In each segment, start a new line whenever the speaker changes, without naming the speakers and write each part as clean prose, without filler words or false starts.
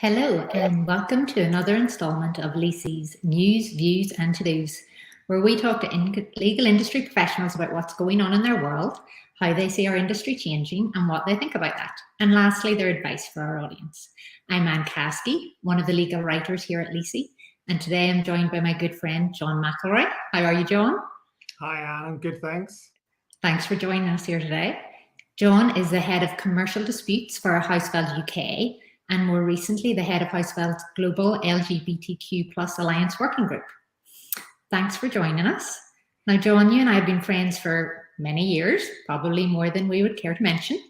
Hello and welcome to another instalment of LISI's News, Views and To-Dos, where we talk to legal industry professionals about what's going on in their world, how they see our industry changing and what they think about that, and lastly, their advice for our audience. I'm Ann Caskey, one of the legal writers here at LISI, and today I'm joined by my good friend, John McElroy. How are you, John?
Hi, Ann. I'm good, thanks.
Thanks for joining us here today. John is the head of commercial disputes for Hausfeld UK, and more recently, the head of Hausfeld's Global LGBTQ Alliance Working Group. Thanks for joining us. Now, John, you and I have been friends for many years, probably more than we would care to mention.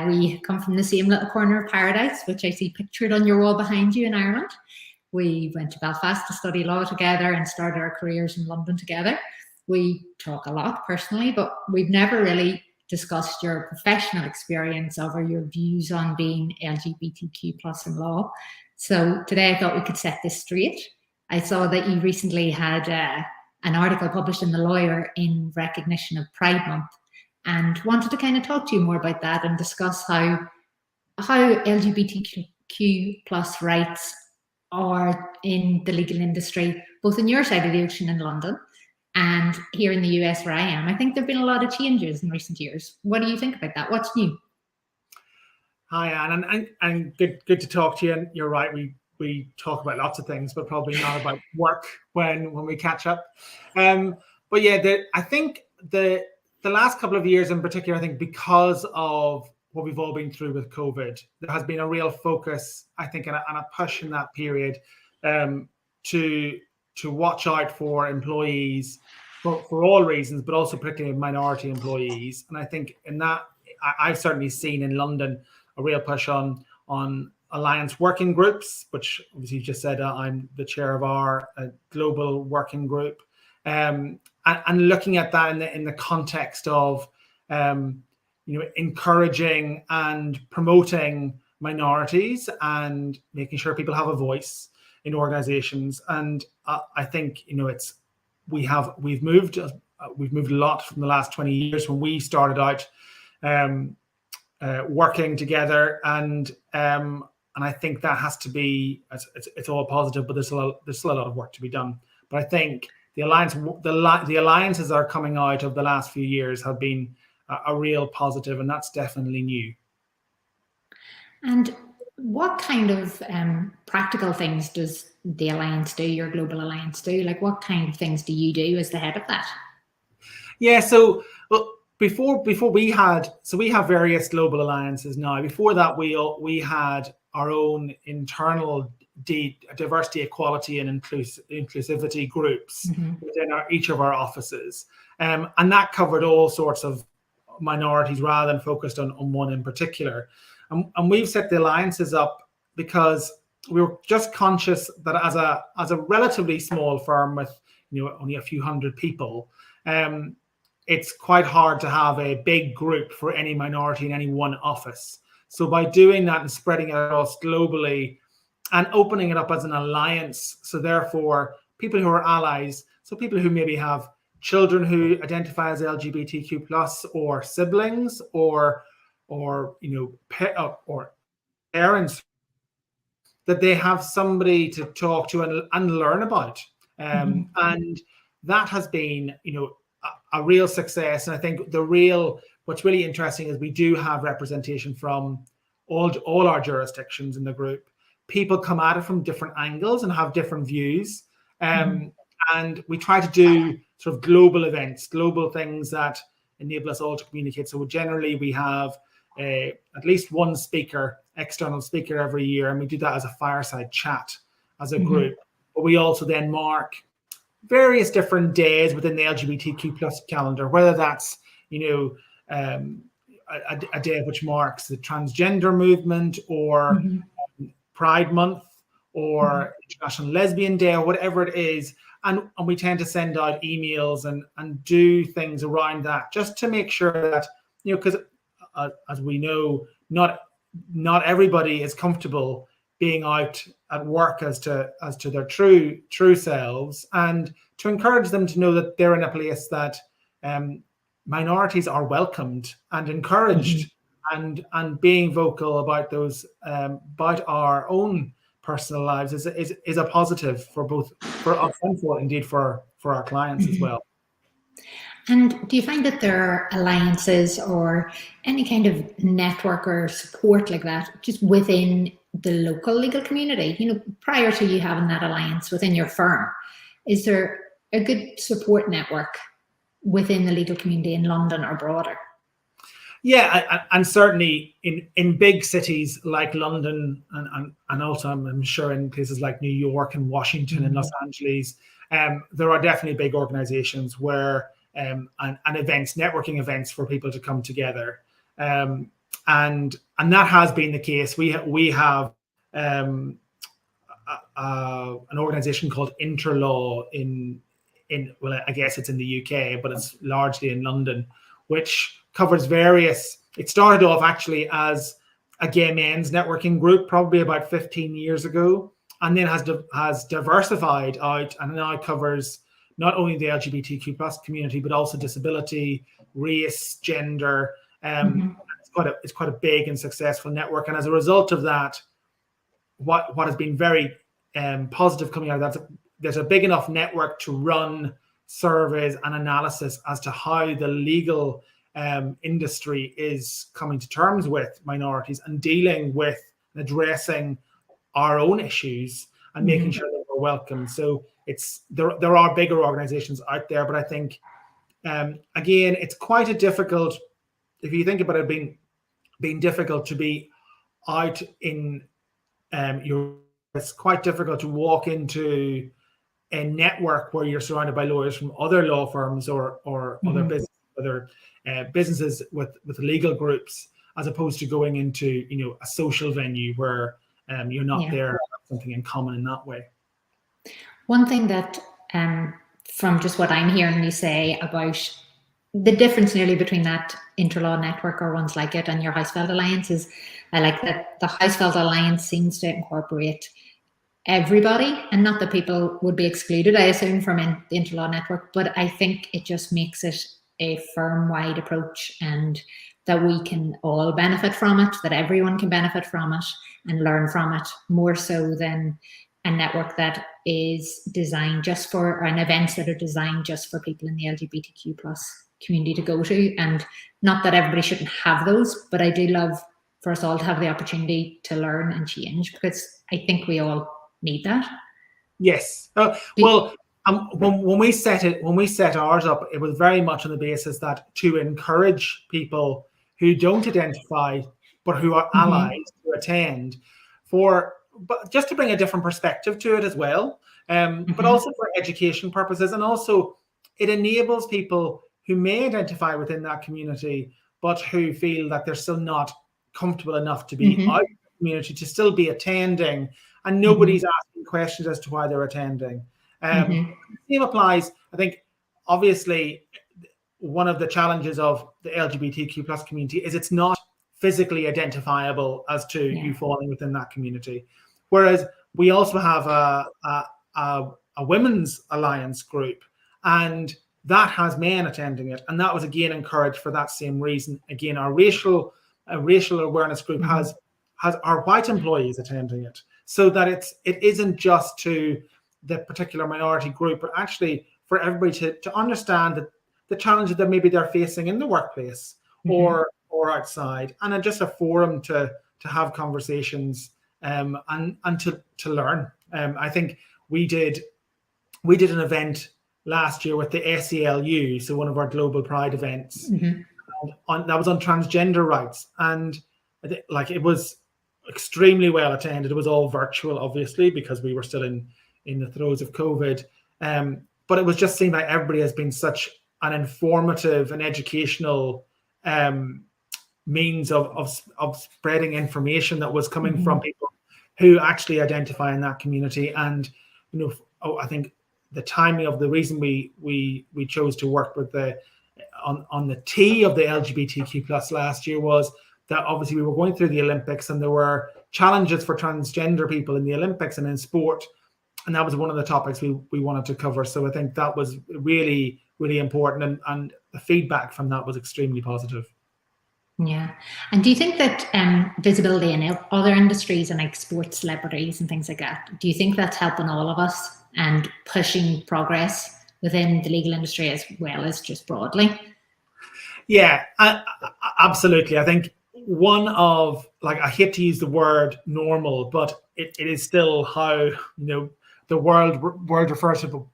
We come from the same little corner of paradise, which I see pictured on your wall behind you in Ireland. We went to Belfast to study law together and started our careers in London together. We talk a lot personally, but we've never really discussed your professional experience or your views on being LGBTQ plus in law. So today I thought we could set this straight. I saw that you recently had an article published in The Lawyer in recognition of Pride Month and wanted to kind of talk to you more about that and discuss how LGBTQ plus rights are in the legal industry, both in your side of the ocean in London and here in the US where I am. I think there have been a lot of changes in recent years. What do you think about that? What's new?
Hi, Anne, and good to talk to you. And you're right, we talk about lots of things, but probably not about work when we catch up. But yeah, I think the last couple of years in particular, I think because of what we've all been through with COVID, there has been a real focus, I think, and a push in that period to watch out for employees for all reasons, but also particularly minority employees. And I think in that, I've certainly seen in London a real push on alliance working groups, which obviously you just said I'm the chair of our global working group, and looking at that in the context of encouraging and promoting minorities and making sure people have a voice in organizations. And I think we've moved a lot from the last 20 years when we started out working together, and I think that has to be, it's all positive, but there's still a lot of work to be done. But I think the alliances that are coming out of the last few years have been a real positive, and that's definitely new.
And what kind of practical things does the Alliance do, your Global Alliance do? Like, what kind of things do you do as the head of that?
Yeah, so before we have various global alliances now. Before that, we had our own internal diversity, equality, and inclusivity groups within each of our offices, and that covered all sorts of minorities rather than focused on one in particular. And we've set the alliances up because we were just conscious that as a relatively small firm with only a few hundred people, it's quite hard to have a big group for any minority in any one office. So by doing that and spreading it across globally and opening it up as an alliance, so therefore people who are allies, so people who maybe have children who identify as LGBTQ plus, or siblings, or parents, that they have somebody to talk to and learn about, and that has been a real success. And I think what's really interesting is we do have representation from all our jurisdictions in the group. People come at it from different angles and have different views, and we try to do sort of global events, global things that enable us all to communicate. So generally we have at least one external speaker every year, and we do that as a fireside chat as a group. But we also then mark various different days within the LGBTQ plus calendar, whether that's a day which marks the transgender movement, or Pride Month, or International Lesbian Day, or whatever it is. And we tend to send out emails and do things around that, just to make sure that, because as we know, not everybody is comfortable being out at work as to their true selves, and to encourage them to know that they're in a place that minorities are welcomed and encouraged and being vocal about those about our own personal lives is a positive for us and for our clients as well.
And do you find that there are alliances or any kind of network or support like that just within the local legal community? You know, prior to you having that alliance within your firm, is there a good support network within the legal community in London or broader?
Yeah, and certainly in big cities like London and also I'm sure in places like New York and Washington and Los Angeles, there are definitely big organizations where and events, networking events for people to come together, and that has been the case. We have an organization called Interlaw in well, I guess it's in the UK, but it's largely in London, which covers various. It started off actually as a gay men's networking group, probably about 15 years ago, and then has diversified out and now covers not only the LGBTQ plus community, but also disability, race, gender. It's quite a big and successful network. And as a result of that, what has been very positive coming out of that, there's a big enough network to run surveys and analysis as to how the legal industry is coming to terms with minorities and dealing with and addressing our own issues and making sure that we're welcome. So there are bigger organizations out there, but I think again, it's quite a difficult, if you think about it being difficult to be out in it's quite difficult to walk into a network where you're surrounded by lawyers from other law firms or other businesses with legal groups, as opposed to going into a social venue where you're not there, something in common in that way.
One thing that, from just what I'm hearing you say about the difference nearly between that Interlaw network or ones like it and your Hausfeld Alliance is, I like that the Hausfeld Alliance seems to incorporate everybody, and not that people would be excluded, I assume, from the Interlaw network, but I think it just makes it a firm-wide approach and that we can all benefit from it, that everyone can benefit from it and learn from it, more so than a network that is designed just for, or an events that are designed just for people in the LGBTQ plus community to go to. And not that everybody shouldn't have those, but I do love for us all to have the opportunity to learn and change, because I think we all need that.
Yes. Well, when we set ours up, it was very much on the basis that to encourage people who don't identify but who are allies to attend, but just to bring a different perspective to it as well, but also for education purposes, and also it enables people who may identify within that community but who feel that they're still not comfortable enough to be out in the community to still be attending, and nobody's asking questions as to why they're attending. The same applies, I think, obviously, one of the challenges of the LGBTQ plus community is it's not physically identifiable as to you falling within that community. Whereas we also have a women's alliance group, and that has men attending it. And that was, again, encouraged for that same reason. Again, our racial awareness group has our white employees attending it, so that it isn't just to the particular minority group, but actually for everybody to understand that the challenges that maybe they're facing in the workplace or outside, and just a forum to have conversations and to learn. I think we did an event last year with the SALU, so one of our global pride events, that was on transgender rights, and it was extremely well attended. It was all virtual, obviously, because we were still in the throes of COVID, but it was just seen by everybody as being such an informative and educational means of spreading information that was coming from people who actually identify in that community. And I think the timing of the reason we chose to work with on the T of the LGBTQ plus last year was that obviously we were going through the Olympics, and there were challenges for transgender people in the Olympics and in sport, and that was one of the topics we wanted to cover. So I think that was really, really important, and the feedback from that was extremely positive.
Yeah. And do you think that visibility in other industries and like sports celebrities and things like that, do you think that's helping all of us and pushing progress within the legal industry as well as just broadly?
Yeah, absolutely. I think one of, like, I hate to use the word normal, but it is still how, the world refers to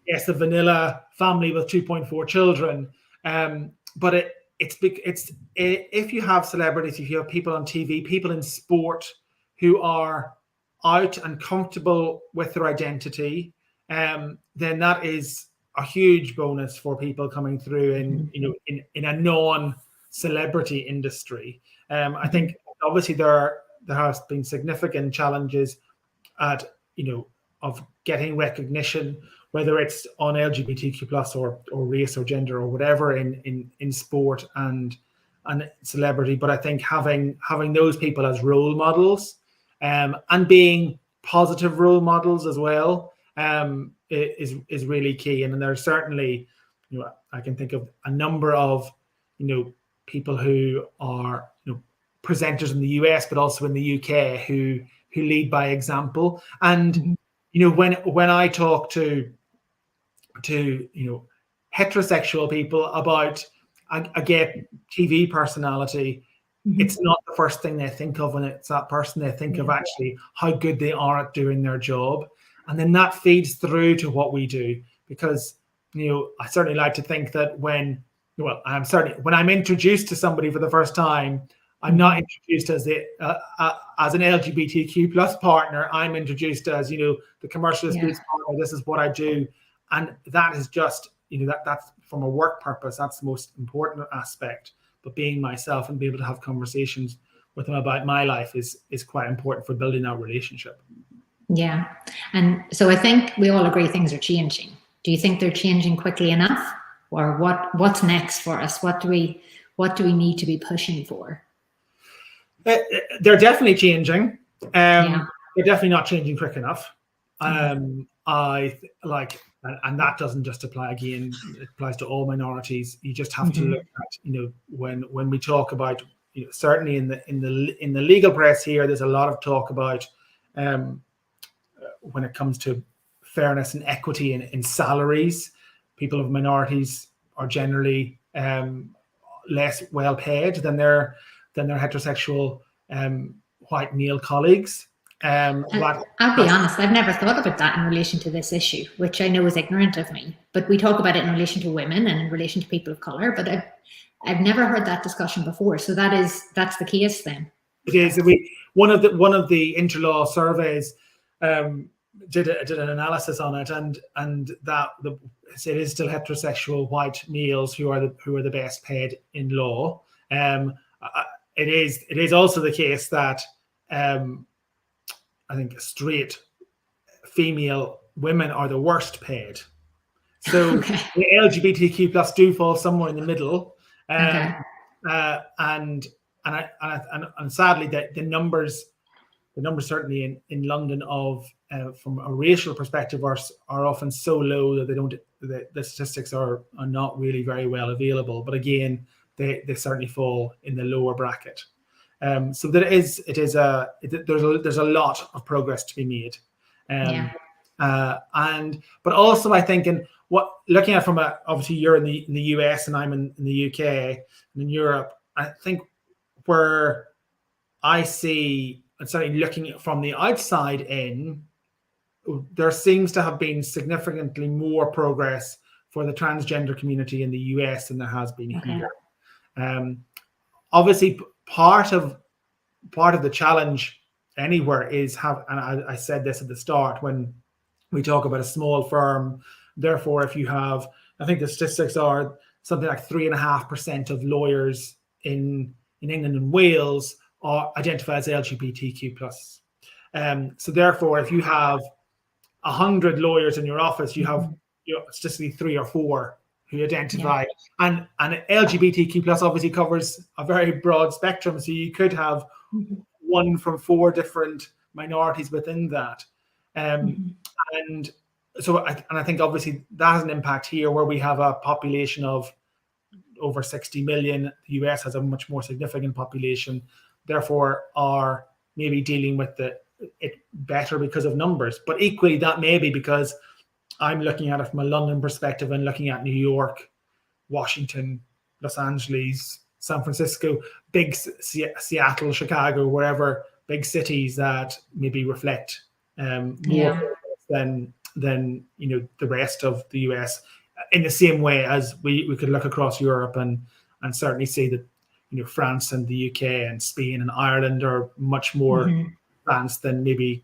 yes, the vanilla family with 2.4 children. But it's if you have celebrities, if you have people on TV, people in sport who are out and comfortable with their identity, then that is a huge bonus for people coming through in a non-celebrity industry. I think obviously there has been significant challenges at of getting recognition, whether it's on LGBTQ plus or race or gender or whatever in sport and celebrity. But I think having those people as role models and being positive role models as well is really key. And there's certainly, I can think of a number of people who are presenters in the US, but also in the UK who lead by example. And when I talk to heterosexual people about a gay TV personality, it's not the first thing they think of when it's that person. They think of actually how good they are at doing their job, and then that feeds through to what we do. Because I certainly like to think that when I'm introduced to somebody for the first time, I'm not introduced as as an LGBTQ plus partner. I'm introduced as the commercial disputes partner. This is what I do, and that is just that's from a work purpose. That's the most important aspect. But being myself and be able to have conversations with them about my life is quite important for building that relationship.
Yeah, and so I think we all agree things are changing. Do you think they're changing quickly enough, or what's next for us? What do we need to be pushing for?
They're definitely changing. They're definitely not changing quick enough. And that doesn't just apply, again, it applies to all minorities. You just have to look at, when we talk about, certainly in the legal press here, there's a lot of talk about when it comes to fairness and equity in salaries. People of minorities are generally less well paid than their heterosexual white male colleagues.
I'll be honest, I've never thought about that in relation to this issue, which I know is ignorant of me. But we talk about it in relation to women and in relation to people of color. But I've never heard that discussion before. So that's the case then.
It is. One of the Interlaw surveys did an analysis on it, and that it is still heterosexual white males who are the best paid in law. It is also the case that I think straight female women are the worst paid. So the LGBTQ plus do fall somewhere in the middle. And sadly the numbers certainly in London of from a racial perspective are often so low that the statistics are not really very well available. But again, they certainly fall in the lower bracket. So there's a lot of progress to be made. But also I think looking at obviously you're in the US and I'm in the UK and in Europe, I think where I see, and certainly looking from the outside in, there seems to have been significantly more progress for the transgender community in the US than there has been here. Obviously, part of the challenge anywhere is and I said this at the start, when we talk about a small firm, therefore if you have, I think the statistics are something like 3.5% of lawyers in England and Wales are identified as LGBTQ plus. So therefore, if you have 100 lawyers in your office, you have statistically 3 or 4 who identify, and LGBTQ plus obviously covers a very broad spectrum. So you could have 1 from 4 different minorities within that. And so I think obviously that has an impact here, where we have a population of over 60 million. The US has a much more significant population, therefore are maybe dealing with it better because of numbers. But equally, that may be because I'm looking at it from a London perspective and looking at New York, Washington, Los Angeles, San Francisco, big Seattle, Chicago, wherever, big cities that maybe reflect more than the rest of the US. In the same way as we could look across Europe and certainly see that France and the UK and Spain and Ireland are much more advanced than maybe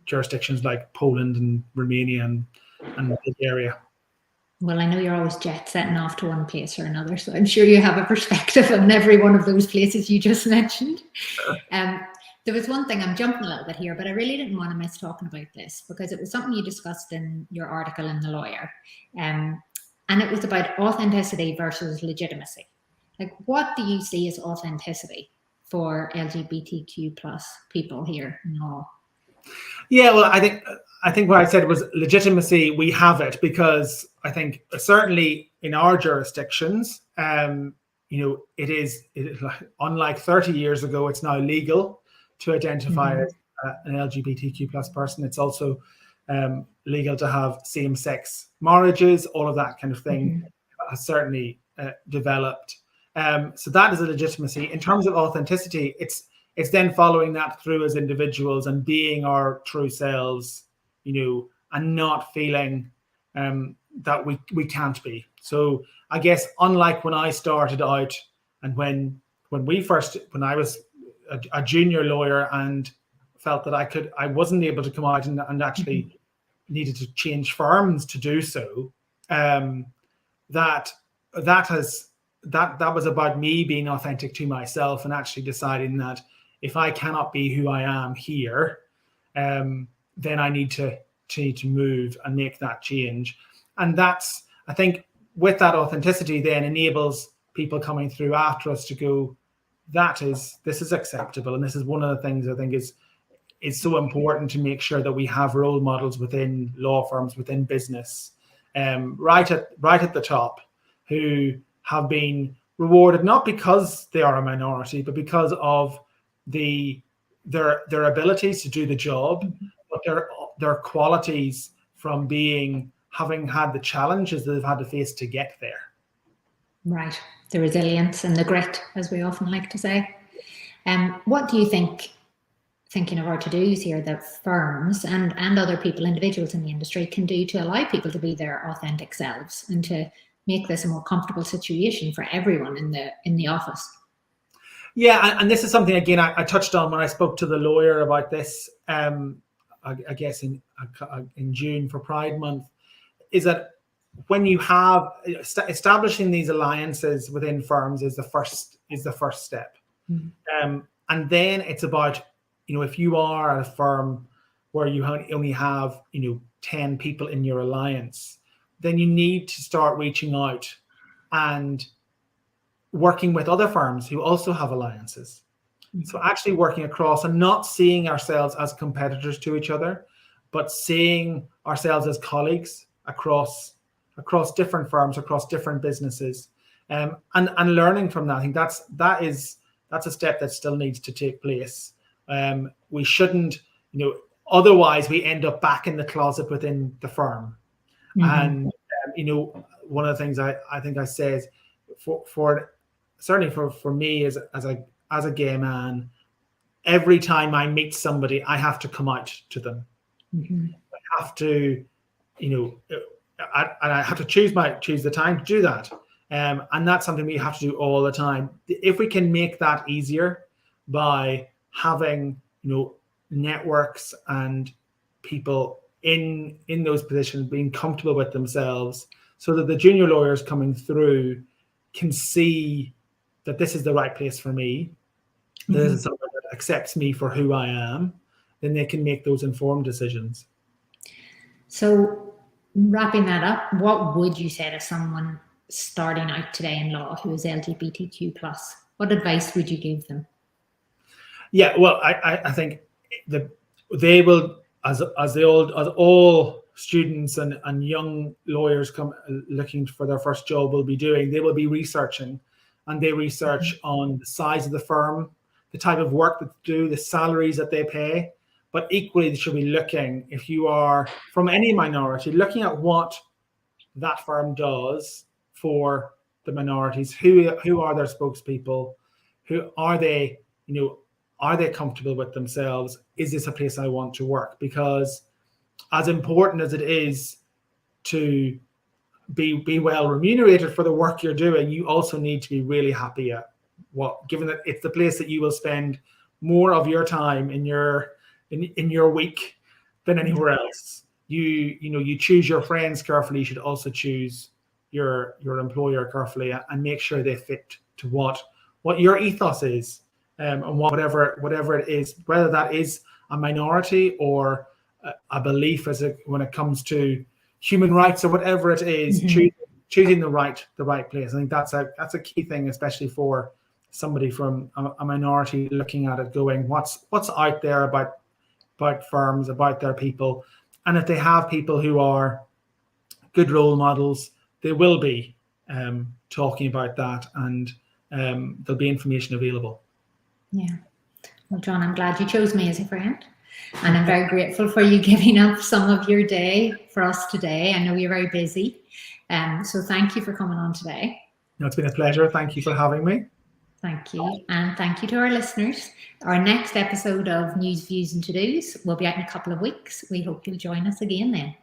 jurisdictions like Poland and Romania and Bulgaria.
Well, I know you're always jet setting off to one place or another, so I'm sure you have a perspective on every one of those places you just mentioned.
Sure.
There was one thing, I'm jumping a little bit here, but I really didn't want to miss talking about this because it was something you discussed in your article in The Lawyer. And it was about authenticity versus legitimacy. Like, what do you see as authenticity for LGBTQ plus people here in law?
Yeah, well, I think what I said was legitimacy. We have it because I think certainly in our jurisdictions, it is unlike 30 years ago, it's now legal to identify as an LGBTQ plus person. It's also legal to have same-sex marriages. All of that kind of thing has certainly developed. So that is a legitimacy. In terms of authenticity, it's then following that through as individuals and being our true selves, and not feeling that we can't be. So I guess unlike when I started out and when I was a junior lawyer and felt that I wasn't able to come out and actually needed to change firms to do so, that was about me being authentic to myself and actually deciding that if I cannot be who I am here, then I need to move and make that change. And that's, I think, with that authenticity then enables people coming through after us to go, this is acceptable. And this is one of the things I think is so important to make sure that we have role models within law firms, within business, right at the top, who have been rewarded not because they are a minority, but because of their abilities to do the job, but their qualities from having had the challenges that they've had to face to get there. Right.
The resilience and the grit, as we often like to say. What do you think, thinking of our to-dos here, that firms and other people, individuals in the industry, can do to allow people to be their authentic selves and to make this a more comfortable situation for everyone in the office?
Yeah, and this is something, again, I touched on when I spoke to the lawyer about this, I guess in June for Pride Month, is that when you have establishing these alliances within firms is the first step. And then it's about, if you are at a firm where you only have 10 people in your alliance, then you need to start reaching out and working with other firms who also have alliances. So actually working across and not seeing ourselves as competitors to each other, but seeing ourselves as colleagues across different firms, across different businesses, and learning from that. I think that's a step that still needs to take place. We shouldn't, otherwise we end up back in the closet within the firm. And one of the things I think I say is certainly for me as a gay man, every time I meet somebody, I have to come out to them. I have to, I have to choose the time to do that. And that's something we have to do all the time. If we can make that easier by having, networks and people in those positions being comfortable with themselves, so that the junior lawyers coming through can see that this is the right place for me, this is someone that accepts me for who I am, then they can make those informed decisions.
So wrapping that up, what would you say to someone starting out today in law who is LGBTQ plus? What advice would you give them? Yeah,
well, I think that they will, as all students and young lawyers come looking for their first job will be doing. They will be researching, and they research on the size of the firm, the type of work that they do, the salaries that they pay. But equally, they should be looking, if you are from any minority, looking at what that firm does for the minorities. Who are their spokespeople? Who are they? Are they comfortable with themselves? Is this a place I want to work? Because as important as it is to be well remunerated for the work you're doing, you also need to be really happy at given that it's the place that you will spend more of your time in your week than anywhere else. You choose your friends carefully. You should also choose your employer carefully and make sure they fit to what your ethos is, and whatever it is, whether that is a minority or a belief when it comes to human rights or whatever it is. Choosing the right place. I think that's a key thing, especially for somebody from a minority looking at it, going, what's out there about firms, about their people. And if they have people who are good role models, they will be talking about that, and there'll be information available.
Yeah. Well, John, I'm glad you chose me as a friend, and I'm very grateful for you giving up some of your day for us today. I know you're very busy, so thank you for coming on today.
No, it's been a pleasure. Thank you for having me.
Thank you. And thank you to our listeners. Our next episode of News, Views and To-Dos will be out in a couple of weeks. We hope you'll join us again then.